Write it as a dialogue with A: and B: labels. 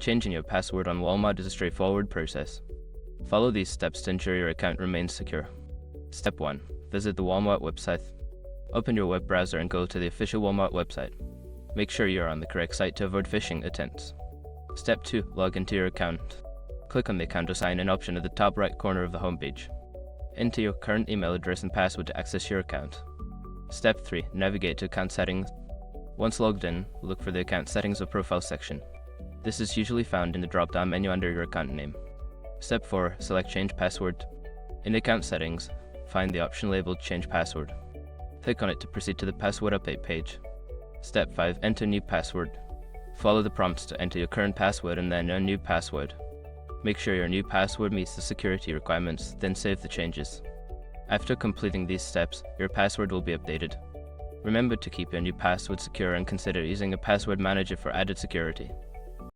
A: Changing your password on Walmart is a straightforward process. Follow these steps to ensure your account remains secure. Step 1. Visit the Walmart website. Open your web browser and go to the official Walmart website. Make sure you are on the correct site to avoid phishing attempts. Step 2. Log into your account. Click on the Account or Sign In option at the top right corner of the homepage. Enter your current email address and password to access your account. Step 3. Navigate to Account Settings. Once logged in, look for the Account Settings or Profile section. This is usually found in the drop-down menu under your account name. Step 4. Select Change Password. In the Account Settings, find the option labeled Change Password. Click on it to proceed to the Password Update page. Step 5. Enter new password. Follow the prompts to enter your current password and then a new password. Make sure your new password meets the security requirements, then save the changes. After completing these steps, your password will be updated. Remember to keep your new password secure and consider using a password manager for added security.